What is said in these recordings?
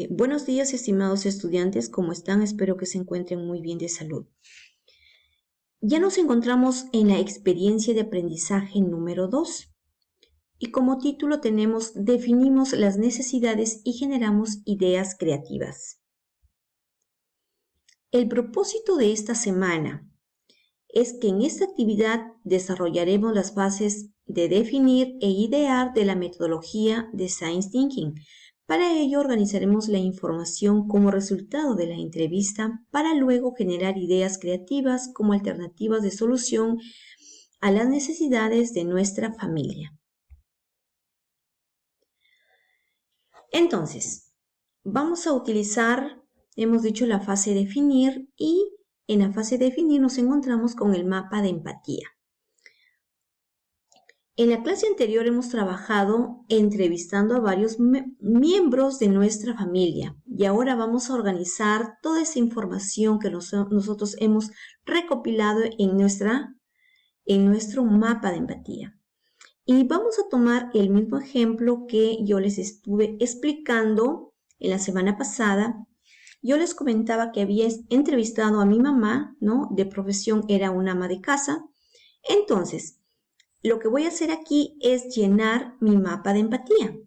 Buenos días, estimados estudiantes, ¿cómo están? Espero que se encuentren muy bien de salud. Ya nos encontramos en la experiencia de aprendizaje número 2 y como título tenemos Definimos las necesidades y generamos ideas creativas. El propósito de esta semana es que en esta actividad desarrollaremos las bases de definir e idear de la metodología de Design Thinking. Para ello organizaremos la información como resultado de la entrevista para luego generar ideas creativas como alternativas de solución a las necesidades de nuestra familia. Entonces, vamos a utilizar, hemos dicho, la fase definir y en la fase definir nos encontramos con el mapa de empatía. En la clase anterior hemos trabajado entrevistando a varios miembros de nuestra familia y ahora vamos a organizar toda esa información que nosotros hemos recopilado en nuestro mapa de empatía. Y vamos a tomar el mismo ejemplo que yo les estuve explicando en la semana pasada. Yo les comentaba que había entrevistado a mi mamá, ¿no? De profesión era una ama de casa. Entonces, lo que voy a hacer aquí es llenar mi mapa de empatía.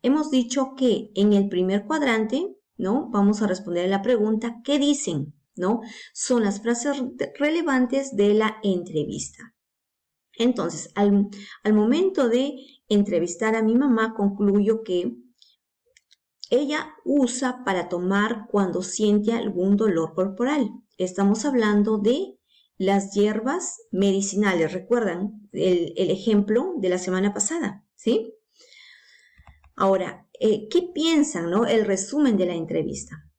Hemos dicho que en el primer cuadrante, ¿no? Vamos a responder a la pregunta, ¿qué dicen? ¿No? Son las frases relevantes de la entrevista. Entonces, al momento de entrevistar a mi mamá, concluyo que ella usa para tomar cuando siente algún dolor corporal. Estamos hablando de las hierbas medicinales. ¿Recuerdan el ejemplo de la semana pasada? ¿Sí? Ahora, ¿qué piensan, no? El resumen de la entrevista.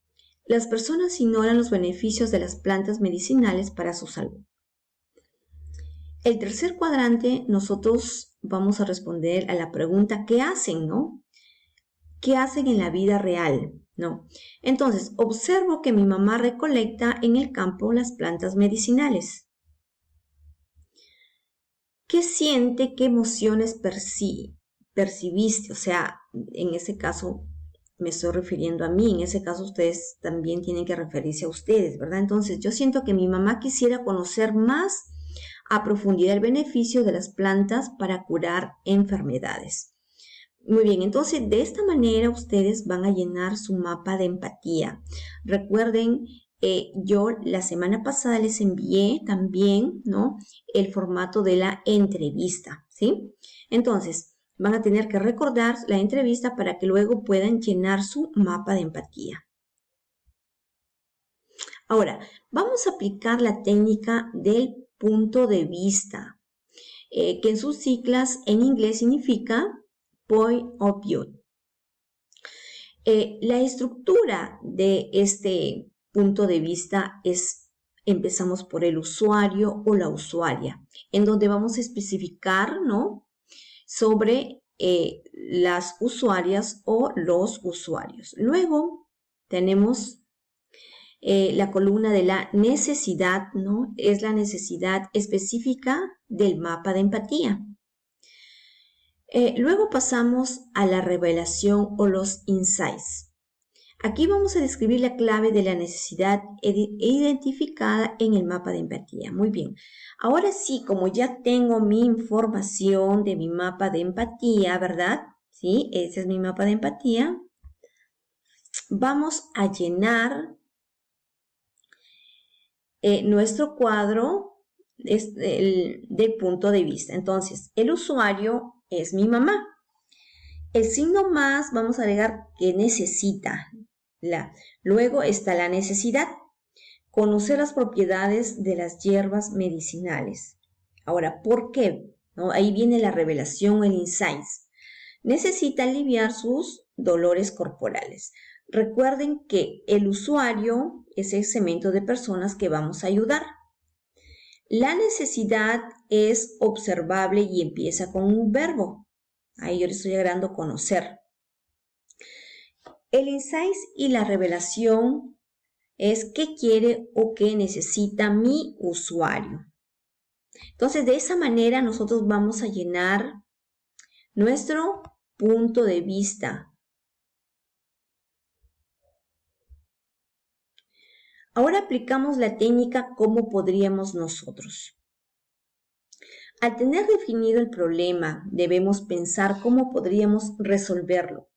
Las personas ignoran los beneficios de las plantas medicinales para su salud. El tercer cuadrante, nosotros vamos a responder a la pregunta ¿qué hacen, no? ¿Qué hacen en la vida real? ¿No? Entonces, observo que mi mamá recolecta en el campo las plantas medicinales. ¿Qué siente? ¿Qué emociones percibiste? O sea, en ese caso me estoy refiriendo a mí, en ese caso ustedes también tienen que referirse a ustedes, ¿verdad? Entonces, yo siento que mi mamá quisiera conocer más a profundidad el beneficio de las plantas para curar enfermedades. Muy bien, entonces de esta manera ustedes van a llenar su mapa de empatía. Recuerden, yo la semana pasada les envié también, ¿no? El formato de la entrevista, ¿sí? Entonces, van a tener que recordar la entrevista para que luego puedan llenar su mapa de empatía. Ahora, vamos a aplicar la técnica del punto de vista, que en sus siglas en inglés significa Point of View. La estructura de este punto de vista empezamos por el usuario o la usuaria, en donde vamos a especificar, ¿no? Sobre las usuarias o los usuarios. Luego tenemos la columna de la necesidad, ¿no? Es la necesidad específica del mapa de empatía. Luego pasamos a la revelación o los insights. Aquí vamos a describir la clave de la necesidad identificada en el mapa de empatía. Muy bien. Ahora sí, como ya tengo mi información de mi mapa de empatía, ¿verdad? Sí, ese es mi mapa de empatía. Vamos a llenar nuestro cuadro del punto de vista. Entonces, el usuario es mi mamá. El signo más, vamos a agregar que necesita. Luego está la necesidad. Conocer las propiedades de las hierbas medicinales. Ahora, ¿por qué? ¿No? Ahí viene la revelación, el insight. Necesita aliviar sus dolores corporales. Recuerden que el usuario es el segmento de personas que vamos a ayudar. La necesidad es observable y empieza con un verbo. Ahí yo le estoy agregando conocer. El insight y la revelación es qué quiere o qué necesita mi usuario. Entonces, de esa manera nosotros vamos a llenar nuestro punto de vista. Ahora aplicamos la técnica ¿cómo podríamos nosotros? Al tener definido el problema, debemos pensar cómo podríamos resolverlo.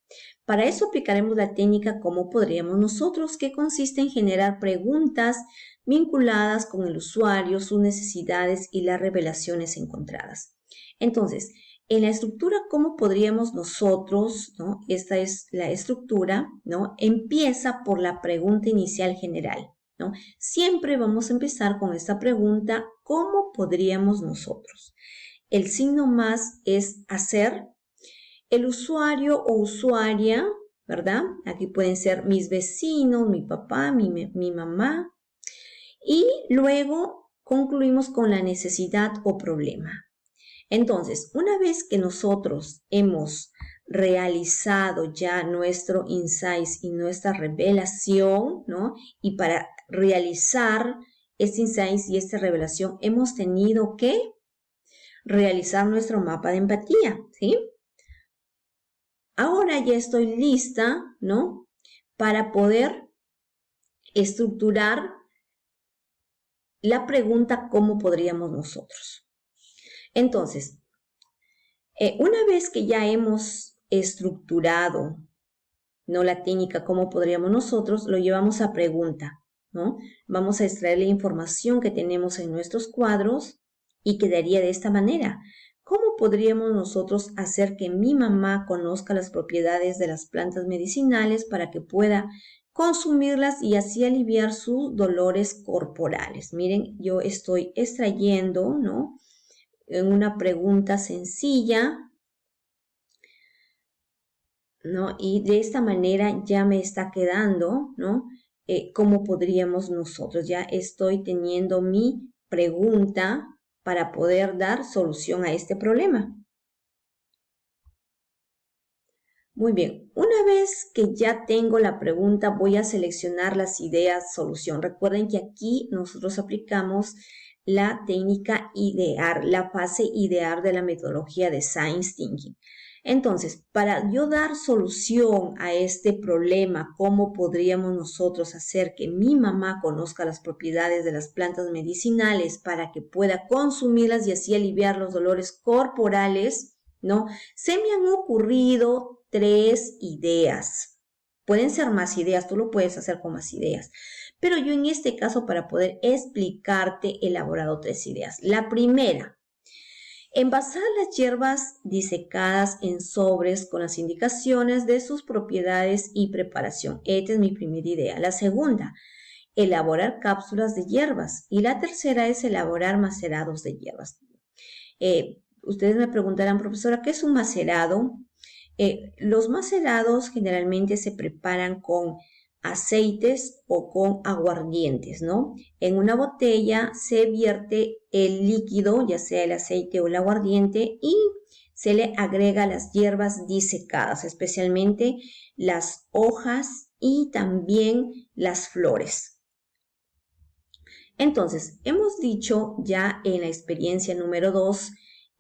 Para eso aplicaremos la técnica ¿cómo podríamos nosotros?, que consiste en generar preguntas vinculadas con el usuario, sus necesidades y las revelaciones encontradas. Entonces, en la estructura ¿cómo podríamos nosotros?, ¿no? Esta es la estructura, ¿no? Empieza por la pregunta inicial general, ¿no? Siempre vamos a empezar con esta pregunta ¿cómo podríamos nosotros? El signo más es hacer. El usuario o usuaria, ¿verdad? Aquí pueden ser mis vecinos, mi papá, mi mamá. Y luego concluimos con la necesidad o problema. Entonces, una vez que nosotros hemos realizado ya nuestro insight y nuestra revelación, ¿no? Y para realizar este insight y esta revelación hemos tenido que realizar nuestro mapa de empatía, ¿sí? Ahora ya estoy lista, ¿no? Para poder estructurar la pregunta ¿cómo podríamos nosotros? Entonces, una vez que ya hemos estructurado, ¿no?, la técnica ¿cómo podríamos nosotros?, lo llevamos a pregunta, ¿no? Vamos a extraer la información que tenemos en nuestros cuadros y quedaría de esta manera. ¿Cómo podríamos nosotros hacer que mi mamá conozca las propiedades de las plantas medicinales para que pueda consumirlas y así aliviar sus dolores corporales? Miren, yo estoy extrayendo, ¿no?, en una pregunta sencilla, ¿no? Y de esta manera ya me está quedando, ¿no? ¿Cómo podríamos nosotros? Ya estoy teniendo mi pregunta para poder dar solución a este problema. Muy bien, una vez que ya tengo la pregunta, voy a seleccionar las ideas solución. Recuerden que aquí nosotros aplicamos la técnica idear, la fase idear de la metodología de Science Thinking. Entonces, para yo dar solución a este problema, ¿cómo podríamos nosotros hacer que mi mamá conozca las propiedades de las plantas medicinales para que pueda consumirlas y así aliviar los dolores corporales, ¿no? Se me han ocurrido 3 ideas. Pueden ser más ideas, tú lo puedes hacer con más ideas. Pero yo en este caso, para poder explicarte, he elaborado 3 ideas. La primera, envasar las hierbas disecadas en sobres con las indicaciones de sus propiedades y preparación. Esta es mi primera idea. La segunda, elaborar cápsulas de hierbas. Y la tercera es elaborar macerados de hierbas. Ustedes me preguntarán, profesora, ¿qué es un macerado? Los macerados generalmente se preparan con aceites o con aguardientes, ¿no? En una botella se vierte el líquido, ya sea el aceite o el aguardiente, y se le agrega las hierbas disecadas, especialmente las hojas y también las flores. Entonces, hemos dicho ya en la experiencia número 2,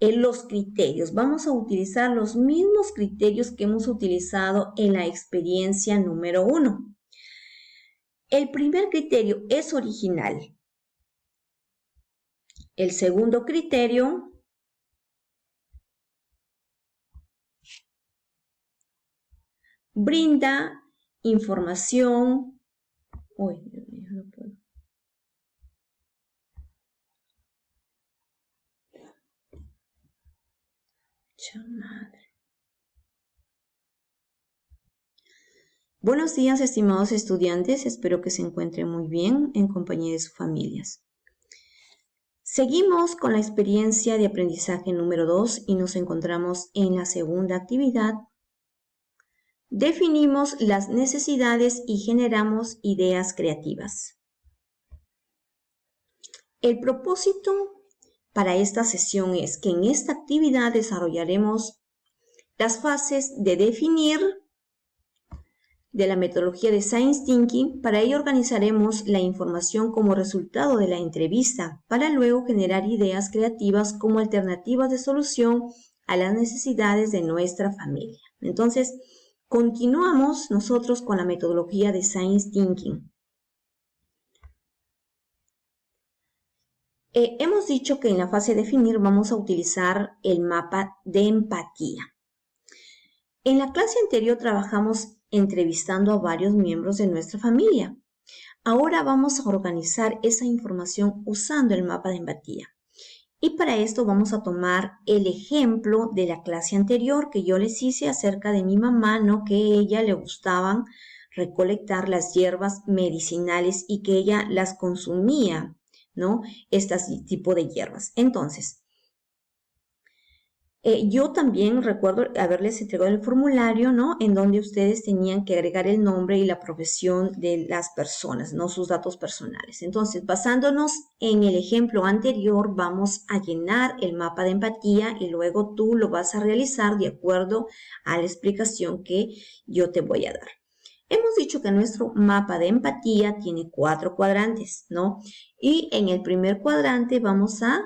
en los criterios. Vamos a utilizar los mismos criterios que hemos utilizado en la experiencia número 1. El primer criterio es original. El segundo criterio brinda información. Uy, Dios mío, no puedo. Madre. Buenos días, estimados estudiantes. Espero que se encuentren muy bien en compañía de sus familias. Seguimos con la experiencia de aprendizaje número 2 y nos encontramos en la segunda actividad. Definimos las necesidades y generamos ideas creativas. El propósito para esta sesión es que en esta actividad desarrollaremos las fases de definir de la metodología de Science Thinking. Para ello organizaremos la información como resultado de la entrevista para luego generar ideas creativas como alternativas de solución a las necesidades de nuestra familia. Entonces, continuamos nosotros con la metodología de Science Thinking. Hemos dicho que en la fase de definir vamos a utilizar el mapa de empatía. En la clase anterior trabajamos entrevistando a varios miembros de nuestra familia. Ahora vamos a organizar esa información usando el mapa de empatía. Y para esto vamos a tomar el ejemplo de la clase anterior que yo les hice acerca de mi mamá, ¿no? Que a ella le gustaban recolectar las hierbas medicinales y que ella las consumía, ¿no? Este tipo de hierbas. Entonces, yo también recuerdo haberles entregado el formulario, ¿no? En donde ustedes tenían que agregar el nombre y la profesión de las personas, ¿no? Sus datos personales. Entonces, basándonos en el ejemplo anterior, vamos a llenar el mapa de empatía y luego tú lo vas a realizar de acuerdo a la explicación que yo te voy a dar. Hemos dicho que nuestro mapa de empatía tiene 4 cuadrantes, ¿no? Y en el primer cuadrante vamos a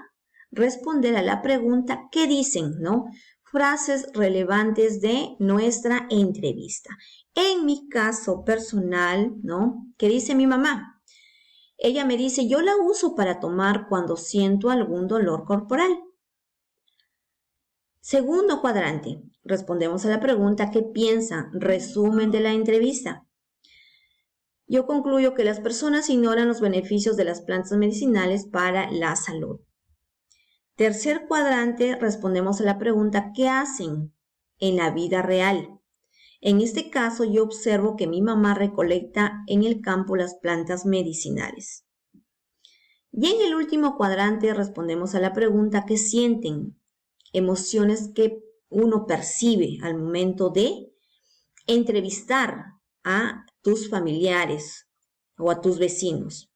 responder a la pregunta ¿qué dicen, no? Frases relevantes de nuestra entrevista. En mi caso personal, ¿no? ¿Qué dice mi mamá? Ella me dice, yo la uso para tomar cuando siento algún dolor corporal. Segundo cuadrante, respondemos a la pregunta ¿qué piensa? Resumen de la entrevista. Yo concluyo que las personas ignoran los beneficios de las plantas medicinales para la salud. Tercer cuadrante, respondemos a la pregunta ¿qué hacen en la vida real? En este caso, yo observo que mi mamá recolecta en el campo las plantas medicinales. Y en el último cuadrante, respondemos a la pregunta ¿qué sienten? Emociones que uno percibe al momento de entrevistar a tus familiares o a tus vecinos.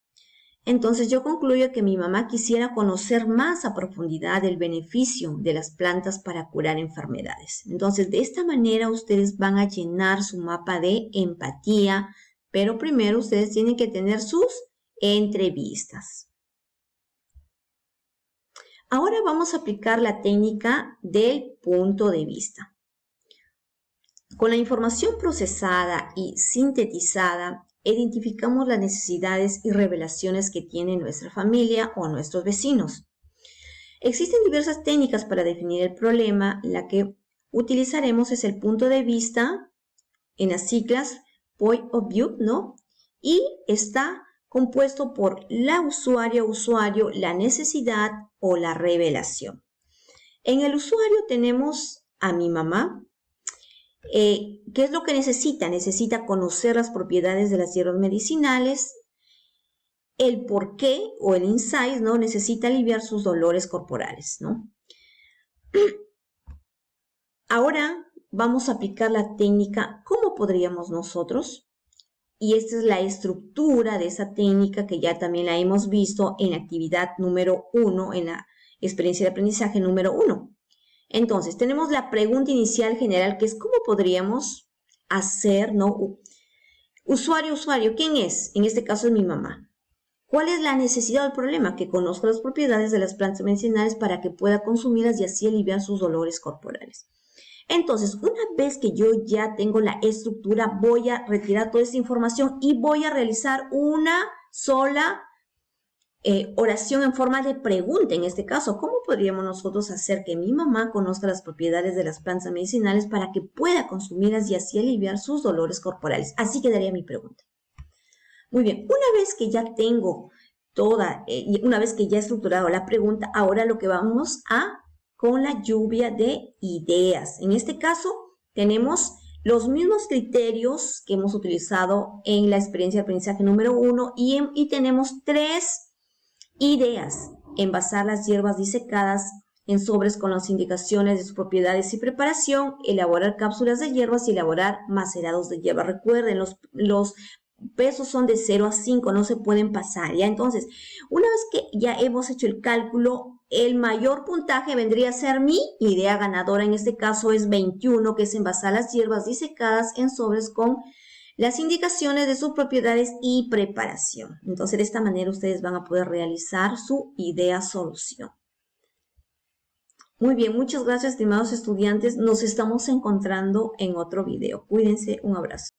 Entonces yo concluyo que mi mamá quisiera conocer más a profundidad el beneficio de las plantas para curar enfermedades. Entonces de esta manera ustedes van a llenar su mapa de empatía, pero primero ustedes tienen que tener sus entrevistas. Ahora vamos a aplicar la técnica del punto de vista. Con la información procesada y sintetizada, identificamos las necesidades y revelaciones que tiene nuestra familia o nuestros vecinos. Existen diversas técnicas para definir el problema. La que utilizaremos es el punto de vista, en las siglas Point of View, ¿no? Y está compuesto por la usuario, la necesidad o la revelación. En el usuario tenemos a mi mamá. ¿Qué es lo que necesita? Necesita conocer las propiedades de las hierbas medicinales, el por qué o el insight, ¿no? Necesita aliviar sus dolores corporales, ¿no? Ahora vamos a aplicar la técnica ¿cómo podríamos nosotros? Y esta es la estructura de esa técnica que ya también la hemos visto en la actividad número 1, en la experiencia de aprendizaje número 1. Entonces, tenemos la pregunta inicial general, que es ¿cómo podríamos hacer, no? Usuario, ¿quién es? En este caso es mi mamá. ¿Cuál es la necesidad o el problema? Que conozca las propiedades de las plantas medicinales para que pueda consumirlas y así aliviar sus dolores corporales. Entonces, una vez que yo ya tengo la estructura, voy a retirar toda esta información y voy a realizar una sola oración en forma de pregunta. En este caso, ¿cómo podríamos nosotros hacer que mi mamá conozca las propiedades de las plantas medicinales para que pueda consumirlas y así aliviar sus dolores corporales? Así quedaría mi pregunta. Muy bien, una vez que ya tengo una vez que ya he estructurado la pregunta, ahora lo que vamos con la lluvia de ideas. En este caso, tenemos los mismos criterios que hemos utilizado en la experiencia de aprendizaje número 1 y tenemos 3 ideas: envasar las hierbas disecadas en sobres con las indicaciones de sus propiedades y preparación, elaborar cápsulas de hierbas y elaborar macerados de hierba. Recuerden, los pesos son de 0 a 5, no se pueden pasar, ¿ya? Entonces, una vez que ya hemos hecho el cálculo, el mayor puntaje vendría a ser mi idea ganadora. En este caso es 21, que es envasar las hierbas disecadas en sobres con las indicaciones de sus propiedades y preparación. Entonces, de esta manera ustedes van a poder realizar su idea solución. Muy bien, muchas gracias, estimados estudiantes. Nos estamos encontrando en otro video. Cuídense, un abrazo.